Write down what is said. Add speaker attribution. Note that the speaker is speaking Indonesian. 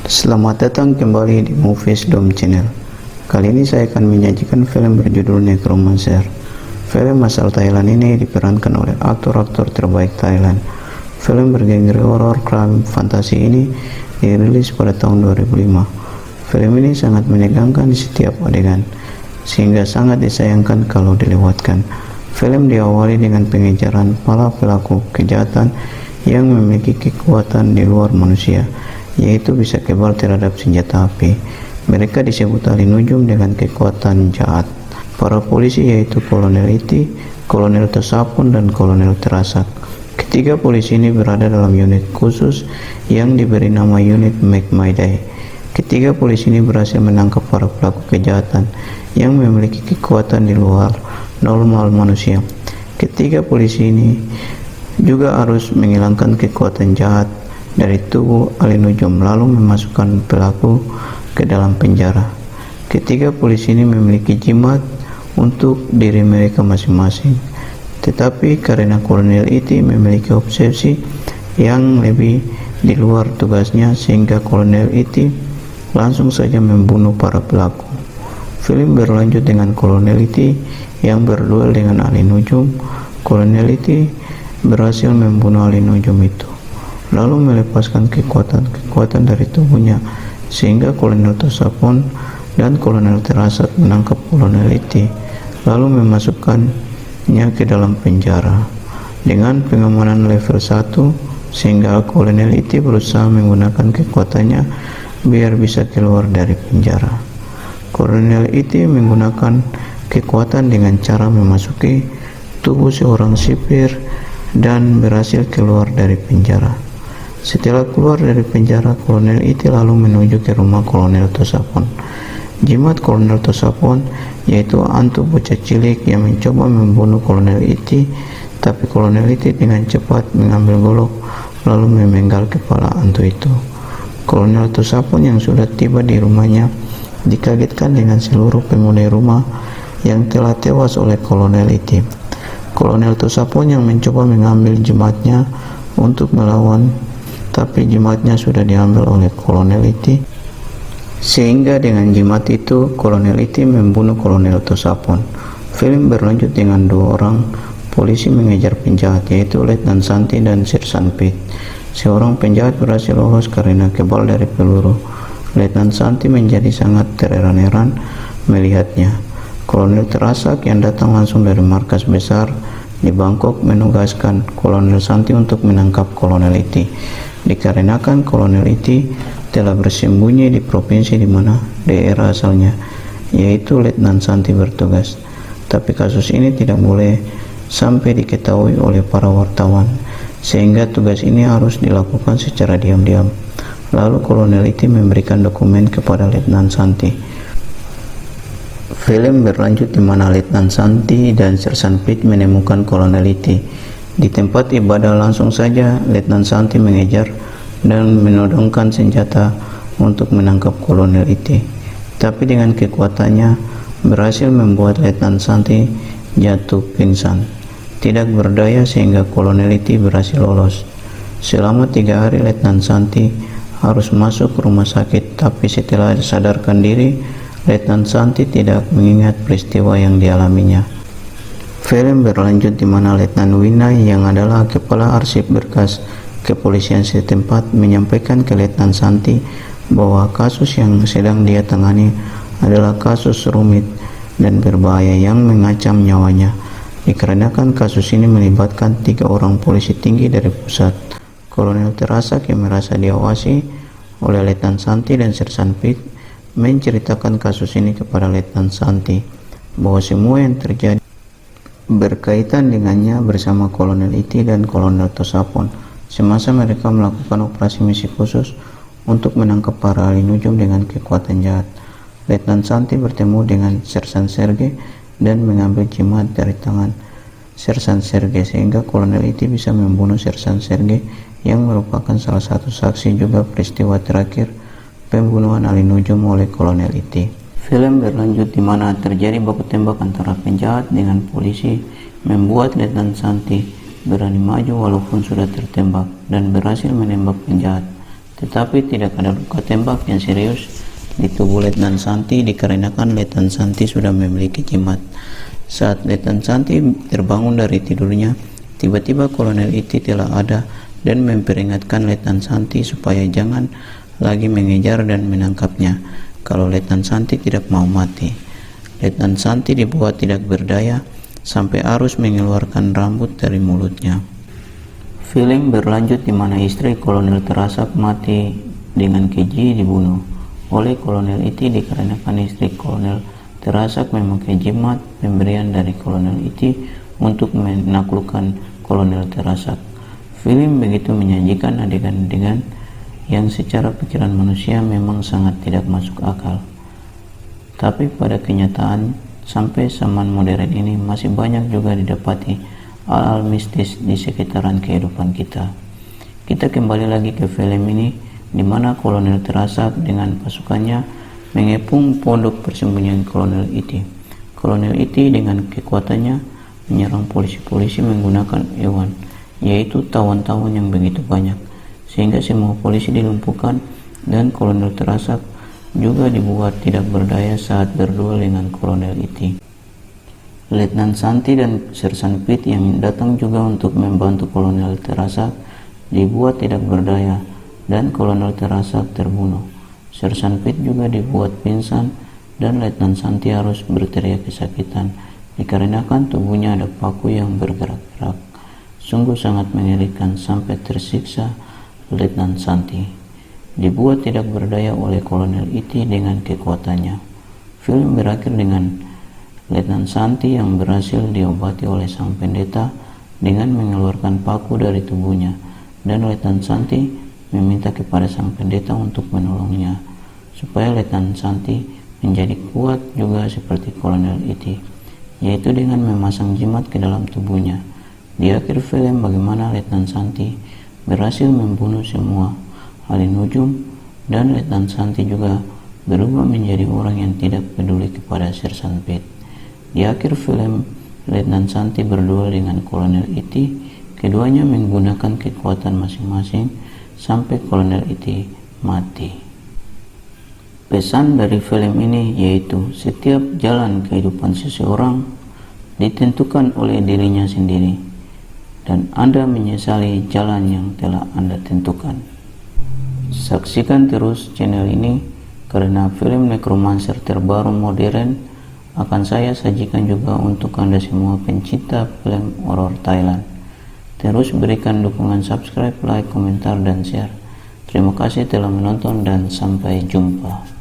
Speaker 1: Selamat datang kembali di Movies Dom Channel. Kali ini saya akan menyajikan film berjudul Necromancer. Film asal Thailand ini diperankan oleh aktor-aktor terbaik Thailand. Film bergenre horor, crime, fantasi ini dirilis pada tahun 2005. Film ini sangat menegangkan di setiap adegan, sehingga sangat disayangkan kalau dilewatkan. Film diawali dengan pengejaran para pelaku kejahatan yang memiliki kekuatan di luar manusia, yaitu bisa kebal terhadap senjata api. Mereka disebut ahli nujum dengan kekuatan jahat. Para polisi yaitu Kolonel Iti, Kolonel Tosapon, dan Kolonel Terasak. Ketiga polisi ini berada dalam unit khusus yang diberi nama unit Magmaidai. Ketiga polisi ini berhasil menangkap para pelaku kejahatan yang memiliki kekuatan di luar normal manusia. Ketiga polisi ini juga harus menghilangkan kekuatan jahat dari tubuh ahli nujum lalu memasukkan pelaku ke dalam penjara. Ketiga polisi ini memiliki jimat untuk diri mereka masing-masing, tetapi karena Kolonel Iti memiliki obsesi yang lebih di luar tugasnya, sehingga Kolonel Iti langsung saja membunuh para pelaku. Film berlanjut dengan Kolonel Iti yang berduel dengan ahli nujum. Kolonel Iti berhasil membunuh ahli nujum itu, lalu melepaskan kekuatan dari tubuhnya, sehingga Kolonel Tosapon dan Kolonel Terasak menangkap Kolonel Iti, lalu memasukkannya ke dalam penjara dengan pengamanan level 1, sehingga Kolonel Iti berusaha menggunakan kekuatannya biar bisa keluar dari penjara. Kolonel Iti menggunakan kekuatan dengan cara memasuki tubuh seorang sipir dan berhasil keluar dari penjara. Setelah keluar dari penjara, Kolonel Iti lalu menuju ke rumah Kolonel Tosapon. Jimat Kolonel Tosapon yaitu hantu bocah cilik yang mencoba membunuh Kolonel Iti, tapi Kolonel Iti dengan cepat mengambil golok lalu memenggal kepala hantu itu. Kolonel Tosapon yang sudah tiba di rumahnya dikagetkan dengan seluruh penghuni rumah yang telah tewas oleh Kolonel Iti. Kolonel Tosapon yang mencoba mengambil jimatnya untuk melawan, tapi jimatnya sudah diambil oleh Kolonel Iti, sehingga dengan jimat itu Kolonel Iti membunuh Kolonel Tosapon. Film berlanjut dengan dua orang polisi mengejar penjahat, yaitu Letnan Santi dan Sersan Pit. Seorang penjahat berhasil lolos karena kebal dari peluru. Letnan Santi menjadi sangat terheran-heran melihatnya. Kolonel Terasak yang datang langsung dari markas besar di Bangkok menugaskan Kolonel Santi untuk menangkap Kolonel Iti, dikarenakan Kolonel Iti telah bersembunyi di provinsi di mana daerah asalnya, yaitu Letnan Santi bertugas. Tapi kasus ini tidak boleh sampai diketahui oleh para wartawan, sehingga tugas ini harus dilakukan secara diam-diam. Lalu Kolonel Iti memberikan dokumen kepada Letnan Santi. Film berlanjut di mana Letnan Santi dan Sersan Pit menemukan Kolonel Iti di tempat ibadah. Langsung saja Letnan Santi mengejar dan menodongkan senjata untuk menangkap Kolonel Iti, tapi dengan kekuatannya berhasil membuat Letnan Santi jatuh pingsan tidak berdaya, sehingga Kolonel Iti berhasil lolos. Selama 3 hari Letnan Santi harus masuk rumah sakit, tapi setelah sadarkan diri Letnan Santi tidak mengingat peristiwa yang dialaminya. Film berlanjut di mana Letnan Winai yang adalah kepala arsip berkas kepolisian setempat menyampaikan ke Letnan Santi bahwa kasus yang sedang dia tangani adalah kasus rumit dan berbahaya yang mengancam nyawanya, dikarenakan kasus ini melibatkan 3 orang polisi tinggi dari pusat. Kolonel Terasak yang merasa diawasi oleh Letnan Santi dan Sersan Pit menceritakan kasus ini kepada Letnan Santi bahwa semua yang terjadi berkaitan dengannya bersama Kolonel Iti dan Kolonel Tosapon semasa mereka melakukan operasi misi khusus untuk menangkap para ahli nujum dengan kekuatan jahat. Letnan Santi bertemu dengan Sersan Serge dan mengambil jimat dari tangan Sersan Serge, sehingga Kolonel Iti bisa membunuh Sersan Serge yang merupakan salah satu saksi juga peristiwa terakhir pembunuhan ahli nujum oleh Kolonel Iti. Film berlanjut di mana terjadi baku tembak antara penjahat dengan polisi, membuat Letnan Santi berani maju walaupun sudah tertembak dan berhasil menembak penjahat. tetapi tidak ada luka tembak yang serius di tubuh Letnan Santi dikarenakan Letnan Santi sudah memiliki jimat. Saat Letnan Santi terbangun dari tidurnya, tiba-tiba Kolonel Iti telah ada dan memperingatkan Letnan Santi supaya jangan lagi mengejar dan menangkapnya kalau Letnan Santi tidak mau mati. Letnan Santi dibuat tidak berdaya sampai harus mengeluarkan rambut dari mulutnya. Film berlanjut di mana istri Kolonel Terasak mati dengan keji dibunuh oleh Kolonel Iti dikarenakan istri Kolonel Terasak memakai jimat pemberian dari Kolonel Iti untuk menaklukkan Kolonel Terasak. Film begitu menyajikan adegan-adegan yang secara pikiran manusia memang sangat tidak masuk akal. Tapi pada kenyataan, sampai zaman modern ini masih banyak juga didapati hal-hal mistis di sekitaran kehidupan kita. Kita kembali lagi ke film ini, di mana Kolonel Terasak dengan pasukannya mengepung pondok persembunyian Kolonel Iti. Kolonel Iti dengan kekuatannya menyerang polisi-polisi menggunakan hewan, yaitu tawon-tawon yang begitu banyak, sehingga semua polisi dilumpuhkan dan Kolonel Terasak juga dibuat tidak berdaya saat berduel dengan Kolonel Iti. Letnan Santi dan Sersan Pit yang datang juga untuk membantu Kolonel Terasak dibuat tidak berdaya dan Kolonel Terasak terbunuh. Sersan Pit juga dibuat pingsan dan Letnan Santi harus berteriak kesakitan dikarenakan tubuhnya ada paku yang bergerak-gerak. Sungguh sangat mengerikan sampai tersiksa Letnan Santi. Dibuat tidak berdaya oleh Kolonel Iti dengan kekuatannya. Film berakhir dengan Letnan Santi yang berhasil diobati oleh sang pendeta dengan mengeluarkan paku dari tubuhnya, dan Letnan Santi meminta kepada sang pendeta untuk menolongnya supaya Letnan Santi menjadi kuat juga seperti Kolonel Iti, yaitu dengan memasang jimat ke dalam tubuhnya. Di akhir film bagaimana Letnan Santi berhasil membunuh semua ahli nujum dan Letnan Santi juga berubah menjadi orang yang tidak peduli kepada Sersan Pit. Di akhir film, Letnan Santi berduel dengan Kolonel Iti. Keduanya menggunakan kekuatan masing-masing sampai Kolonel Iti mati. Pesan dari film ini yaitu setiap jalan kehidupan seseorang ditentukan oleh dirinya sendiri, dan Anda menyesali jalan yang telah Anda tentukan. Saksikan terus channel ini karena film Necromancer terbaru modern akan saya sajikan juga untuk Anda semua pencinta film horor Thailand. Terus berikan dukungan subscribe, like, komentar, dan share. Terima kasih telah menonton dan sampai jumpa.